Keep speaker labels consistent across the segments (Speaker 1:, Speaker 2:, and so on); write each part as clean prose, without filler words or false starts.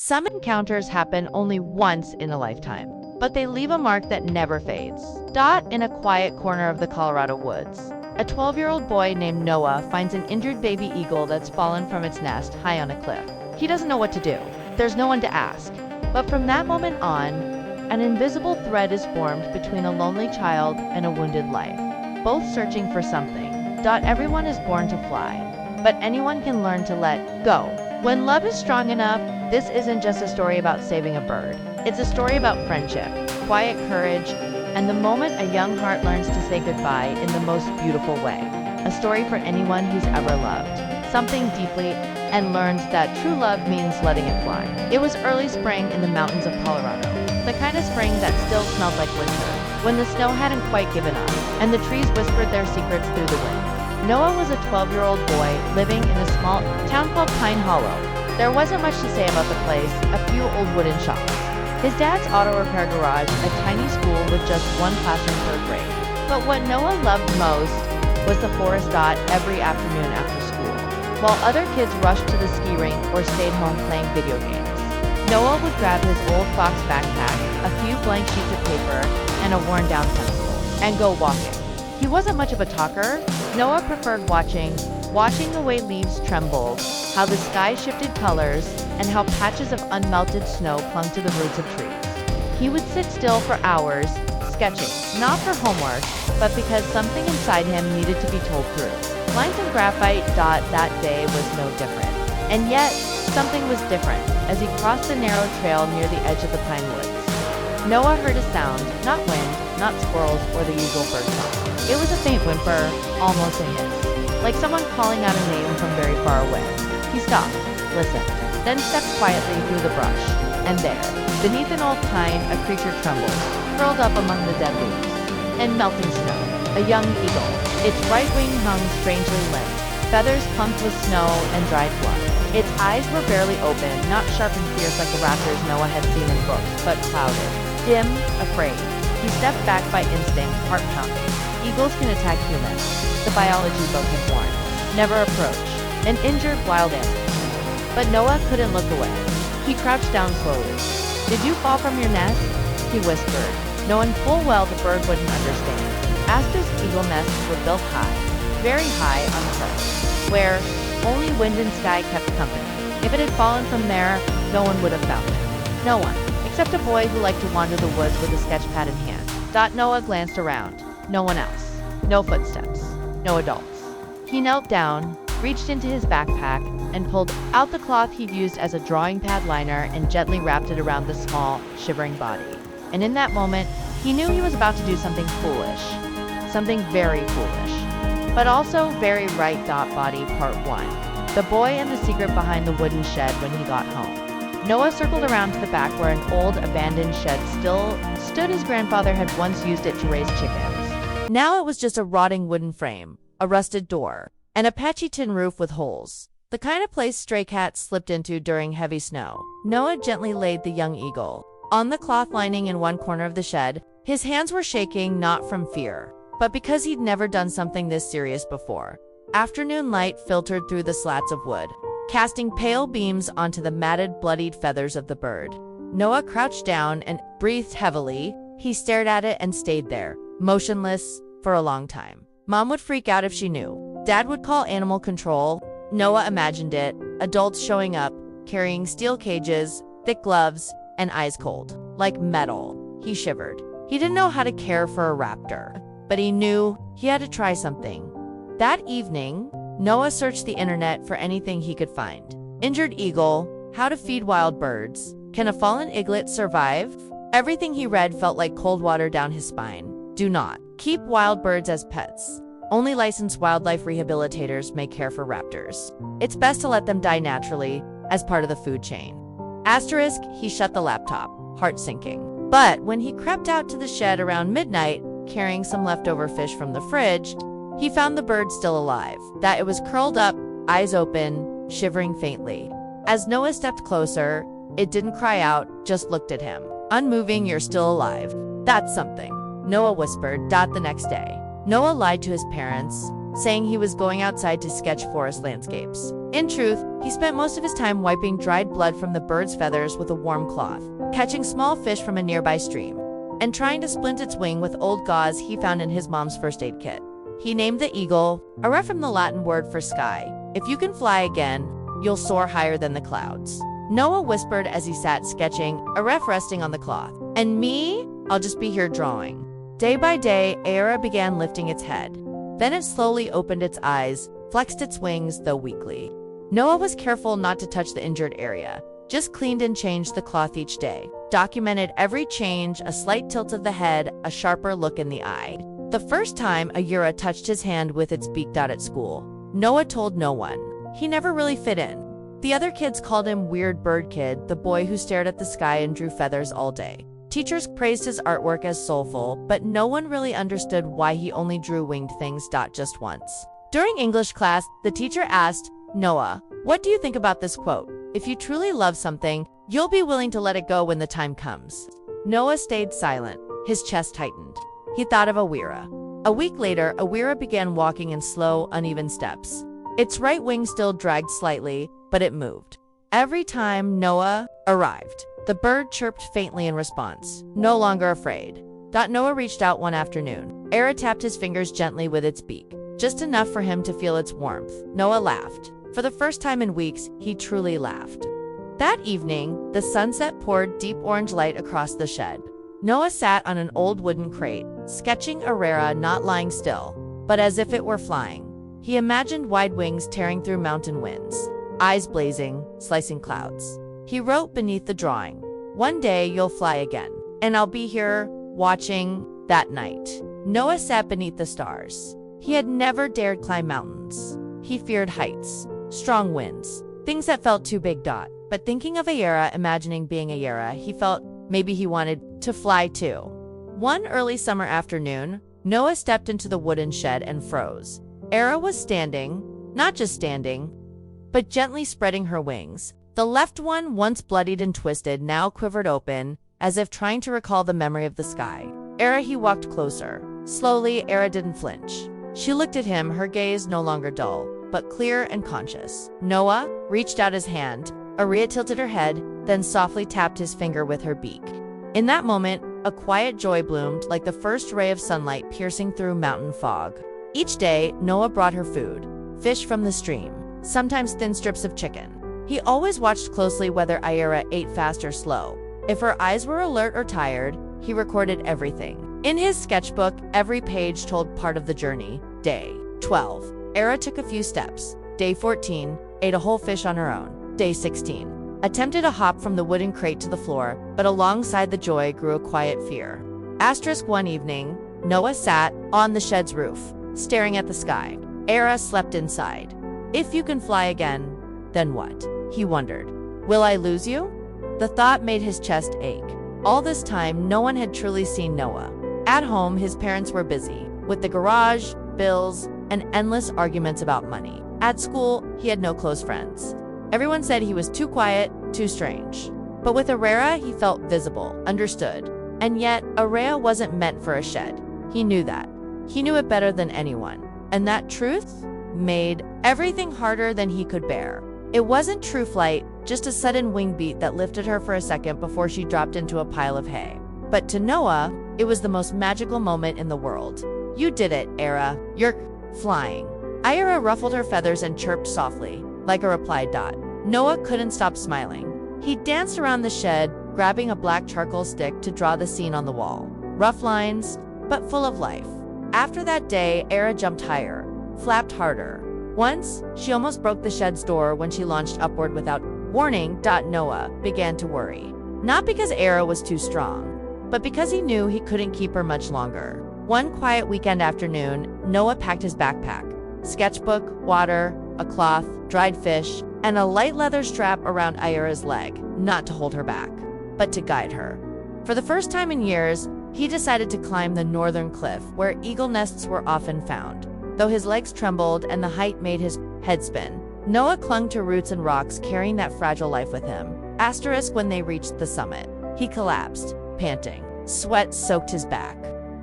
Speaker 1: Some encounters happen only once in a lifetime, but they leave a mark that never fades. In a quiet corner of the Colorado woods, a 12-year-old boy named Noah finds an injured baby eagle that's fallen from its nest high on a cliff. He doesn't know what to do. There's no one to ask. But from that moment on, an invisible thread is formed between a lonely child and a wounded life, both searching for something. Everyone is born to fly, but anyone can learn to let go. When love is strong enough, this isn't just a story about saving a bird. It's a story about friendship, quiet courage, and the moment a young heart learns to say goodbye in the most beautiful way. A story for anyone who's ever loved something deeply and learned that true love means letting it fly. It was early spring in the mountains of Colorado, the kind of spring that still smelled like winter, when the snow hadn't quite given up, and the trees whispered their secrets through the wind. Noah was a 12-year-old boy living in a small town called Pine Hollow. There wasn't much to say about the place, a few old wooden shops, his dad's auto repair garage, a tiny school with just one classroom per grade. But what Noah loved most was the forest. Every afternoon after school, while other kids rushed to the ski rink or stayed home playing video games, Noah would grab his old Fox backpack, a few blank sheets of paper, and a worn-down pencil, and go walking. He wasn't much of a talker. Noah preferred watching the way leaves trembled, how the sky shifted colors, and how patches of unmelted snow clung to the roots of trees. He would sit still for hours, sketching, not for homework, but because something inside him needed to be told through lines and graphite. That day was no different. And yet, something was different as he crossed the narrow trail near the edge of the pine woods. Noah heard a sound, not wind, not squirrels or the usual bird song. It was a faint whimper, almost a hiss, like someone calling out a name from very far away. He stopped, listened, then stepped quietly through the brush. And there, beneath an old pine, a creature trembled, curled up among the dead leaves and melting snow. A young eagle, its right wing hung strangely limp, feathers clumped with snow and dried blood. Its eyes were barely open, not sharp and fierce like the raptors Noah had seen in books, but clouded, dim, afraid. He stepped back by instinct, heart pounding. Eagles can attack humans, the biology book had warned. Never approach an injured wild animal. But Noah couldn't look away. He crouched down slowly. "Did you fall from your nest?" he whispered, knowing full well the bird wouldn't understand. Astor's eagle nests were built high, very high on the cliff, where only wind and sky kept company. If it had fallen from there, no one would have found it. No one, except a boy who liked to wander the woods with a sketch pad in hand. Noah glanced around. No one else. No footsteps. No adults. He knelt down, reached into his backpack, and pulled out the cloth he'd used as a drawing pad liner and gently wrapped it around the small, shivering body. And in that moment, he knew he was about to do something foolish. Something very foolish. But also very right. Body Part 1. The boy and the secret behind the wooden shed when he got home. Noah circled around to the back where an old, abandoned shed still stood. His grandfather had once used it to raise chickens. Now it was just a rotting wooden frame, a rusted door, and a patchy tin roof with holes. The kind of place stray cats slipped into during heavy snow. Noah gently laid the young eagle on the cloth lining in one corner of the shed. His hands were shaking, not from fear, but because he'd never done something this serious before. Afternoon light filtered through the slats of wood, casting pale beams onto the matted, bloodied feathers of the bird. Noah crouched down and breathed heavily. He stared at it and stayed there, motionless, for a long time. Mom would freak out if she knew. Dad would call animal control. Noah imagined it, adults showing up, carrying steel cages, thick gloves, and eyes cold, like metal. He shivered. He didn't know how to care for a raptor, but he knew he had to try something. That evening, Noah searched the internet for anything he could find. Injured eagle, how to feed wild birds, can a fallen eaglet survive? Everything he read felt like cold water down his spine. Do not keep wild birds as pets. Only licensed wildlife rehabilitators may care for raptors. It's best to let them die naturally, as part of the food chain. Asterisk, he shut the laptop, heart sinking. But when he crept out to the shed around midnight, carrying some leftover fish from the fridge, he found the bird still alive. That it was curled up, eyes open, shivering faintly. As Noah stepped closer, it didn't cry out, just looked at him. Unmoving, "You're still alive. That's something," Noah whispered. The next day, Noah lied to his parents, saying he was going outside to sketch forest landscapes. In truth, he spent most of his time wiping dried blood from the bird's feathers with a warm cloth, catching small fish from a nearby stream, and trying to splint its wing with old gauze he found in his mom's first aid kit. He named the eagle, Ara from the Latin word for sky. If you can fly again, you'll soar higher than the clouds. Noah whispered as he sat sketching, a ref resting on the cloth. And me? I'll just be here drawing. Day by day, Ara began lifting its head. Then it slowly opened its eyes, flexed its wings, though weakly. Noah was careful not to touch the injured area, just cleaned and changed the cloth each day, documented every change, a slight tilt of the head, a sharper look in the eye. The first time Ayura touched his hand with its beak at school, Noah told no one. He never really fit in. The other kids called him Weird Bird Kid, the boy who stared at the sky and drew feathers all day. Teachers praised his artwork as soulful, but no one really understood why he only drew winged things. Just once. During English class, the teacher asked, Noah, what do you think about this quote? If you truly love something, you'll be willing to let it go when the time comes. Noah stayed silent. His chest tightened. He thought of Awira. A week later, Awira began walking in slow, uneven steps. Its right wing still dragged slightly, but it moved. Every time Noah arrived, the bird chirped faintly in response, no longer afraid. Noah reached out one afternoon. Ara tapped his fingers gently with its beak, just enough for him to feel its warmth. Noah laughed. For the first time in weeks, he truly laughed. That evening, the sunset poured deep orange light across the shed. Noah sat on an old wooden crate, sketching Arara not lying still, but as if it were flying. He imagined wide wings tearing through mountain winds, eyes blazing, slicing clouds. He wrote beneath the drawing, "One day you'll fly again, and I'll be here, watching." That night, Noah sat beneath the stars. He had never dared climb mountains. He feared heights, strong winds, things that felt too big. But thinking of Ayera, imagining being Ayera, he felt maybe he wanted to fly too. One early summer afternoon, Noah stepped into the wooden shed and froze. Era was standing, not just standing, but gently spreading her wings. The left one, once bloodied and twisted, now quivered open, as if trying to recall the memory of the sky. Era, he walked closer. Slowly, Era didn't flinch. She looked at him, her gaze no longer dull, but clear and conscious. Noah reached out his hand. Aria tilted her head, then softly tapped his finger with her beak. In that moment, a quiet joy bloomed like the first ray of sunlight piercing through mountain fog. Each day, Noah brought her food, fish from the stream, sometimes thin strips of chicken. He always watched closely whether Ayera ate fast or slow. If her eyes were alert or tired, he recorded everything. In his sketchbook, every page told part of the journey. Day 12. Era took a few steps. Day 14. Ate a whole fish on her own. Day 16. Attempted a hop from the wooden crate to the floor, but alongside the joy grew a quiet fear. One evening, Noah sat on the shed's roof, staring at the sky. Era slept inside. If you can fly again, then what? He wondered. Will I lose you? The thought made his chest ache. All this time, no one had truly seen Noah. At home, his parents were busy, with the garage, bills, and endless arguments about money. At school, he had no close friends. Everyone said he was too quiet, too strange. But with Arera, he felt visible, understood. And yet, Arera wasn't meant for a shed. He knew that. He knew it better than anyone. And that truth made everything harder than he could bear. It wasn't true flight, just a sudden wing beat that lifted her for a second before she dropped into a pile of hay. But to Noah, it was the most magical moment in the world. You did it, Era. You're flying. Ayera ruffled her feathers and chirped softly, like a reply. Noah couldn't stop smiling. He danced around the shed, grabbing a black charcoal stick to draw the scene on the wall. Rough lines, but full of life. After that day, Era jumped higher, flapped harder. Once, she almost broke the shed's door when she launched upward without warning. Noah began to worry. Not because Era was too strong, but because he knew he couldn't keep her much longer. One quiet weekend afternoon, Noah packed his backpack. Sketchbook, water, a cloth, dried fish, and a light leather strap around Ayera's leg, not to hold her back, but to guide her. For the first time in years, he decided to climb the northern cliff where eagle nests were often found. Though his legs trembled and the height made his head spin, Noah clung to roots and rocks, carrying that fragile life with him. When they reached the summit, he collapsed, panting. Sweat soaked his back.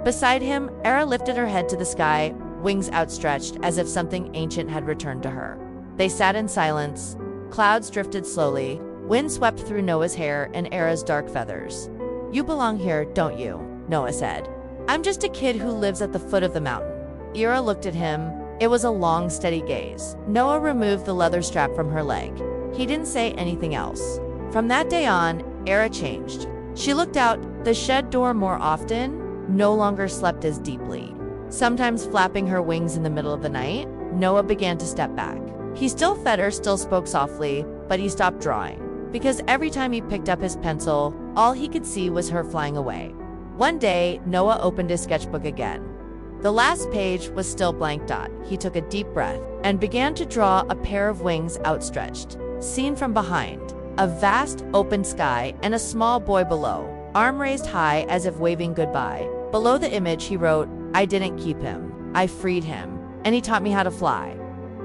Speaker 1: Beside him, Era lifted her head to the sky, wings outstretched as if something ancient had returned to her. They sat in silence. Clouds drifted slowly. Wind swept through Noah's hair and Era's dark feathers. "You belong here, don't you?" Noah said. "I'm just a kid who lives at the foot of the mountain." Era looked at him. It was a long, steady gaze. Noah removed the leather strap from her leg. He didn't say anything else. From that day on, Era changed. She looked out the shed door more often, no longer slept as deeply. Sometimes flapping her wings in the middle of the night, Noah began to step back. He still fed her, still spoke softly, but he stopped drawing. Because every time he picked up his pencil, all he could see was her flying away. One day, Noah opened his sketchbook again. The last page was still blank. He took a deep breath and began to draw a pair of wings outstretched, seen from behind, a vast open sky and a small boy below, arm raised high as if waving goodbye. Below the image, he wrote, "I didn't keep him. I freed him, and he taught me how to fly."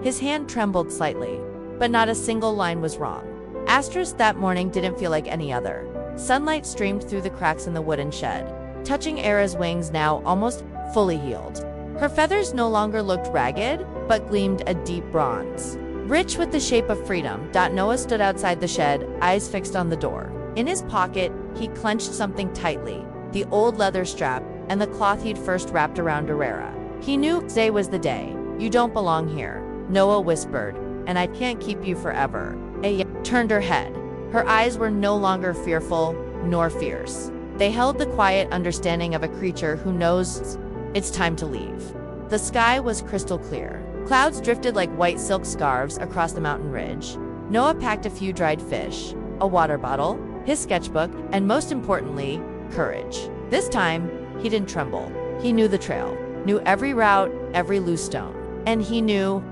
Speaker 1: His hand trembled slightly, but not a single line was wrong. Asterisk that morning didn't feel like any other. Sunlight streamed through the cracks in the wooden shed, touching Era's wings now almost fully healed. Her feathers no longer looked ragged, but gleamed a deep bronze, rich with the shape of freedom. Noah stood outside the shed, eyes fixed on the door. In his pocket, he clenched something tightly, the old leather strap and the cloth he'd first wrapped around Era. He knew today was the day. "You don't belong here," Noah whispered, "and I can't keep you forever." Aya turned her head. Her eyes were no longer fearful nor fierce. They held the quiet understanding of a creature who knows it's time to leave. The sky was crystal clear. Clouds drifted like white silk scarves across the mountain ridge. Noah packed a few dried fish, a water bottle, his sketchbook, and most importantly, courage. This time, he didn't tremble. He knew the trail, knew every route, every loose stone. And he knew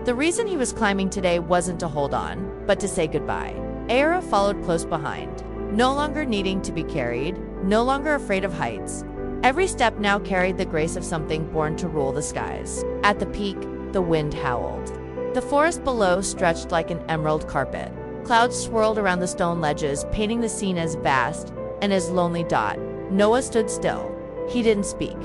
Speaker 1: the reason he was climbing today wasn't to hold on, but to say goodbye. Era followed close behind, no longer needing to be carried, no longer afraid of heights. Every step now carried the grace of something born to rule the skies. At the peak, the wind howled. The forest below stretched like an emerald carpet. Clouds swirled around the stone ledges, painting the scene as vast and as lonely. Noah stood still. He didn't speak.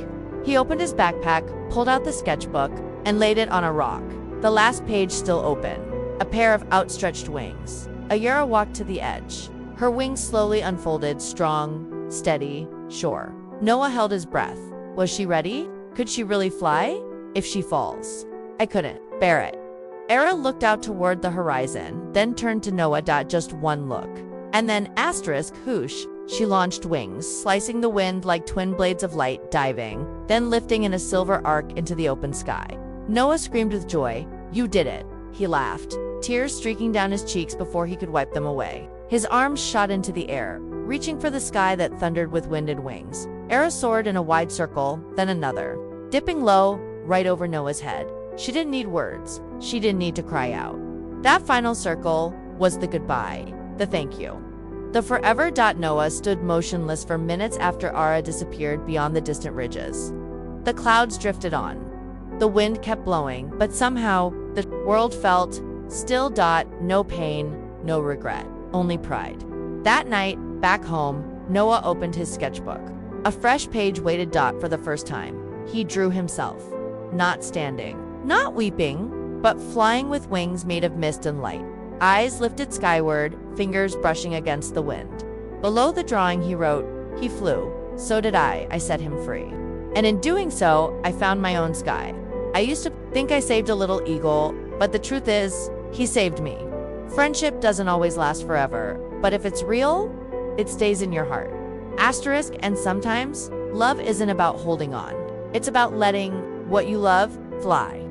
Speaker 1: He opened his backpack, pulled out the sketchbook, and laid it on a rock, the last page still open, a pair of outstretched wings. Ayera walked to the edge. Her wings slowly unfolded, strong, steady, sure. Noah held his breath. Was she ready? Could she really fly? If she falls. "I couldn't bear it." Era looked out toward the horizon, then turned to Noah. Just one look. And then asterisk, whoosh, she launched wings, slicing the wind like twin blades of light, diving, then lifting in a silver arc into the open sky. Noah screamed with joy. "You did it." He laughed, tears streaking down his cheeks before he could wipe them away. His arms shot into the air, reaching for the sky that thundered with wind and wings. Era soared in a wide circle, then another, dipping low, right over Noah's head. She didn't need words. She didn't need to cry out. That final circle was the goodbye, the thank you. The forever. Noah stood motionless for minutes after Ara disappeared beyond the distant ridges. The clouds drifted on. The wind kept blowing, but somehow the world felt still. No pain, no regret, only pride. That night, back home, Noah opened his sketchbook. A fresh page waited. For the first time, he drew himself, not standing, not weeping, but flying with wings made of mist and light. Eyes lifted skyward, fingers brushing against the wind. Below the drawing he wrote, "He flew, so did I set him free. And in doing so, I found my own sky. I used to think I saved a little eagle, but the truth is, he saved me." Friendship doesn't always last forever, but if it's real, it stays in your heart. Asterisk, and sometimes, love isn't about holding on. It's about letting what you love fly.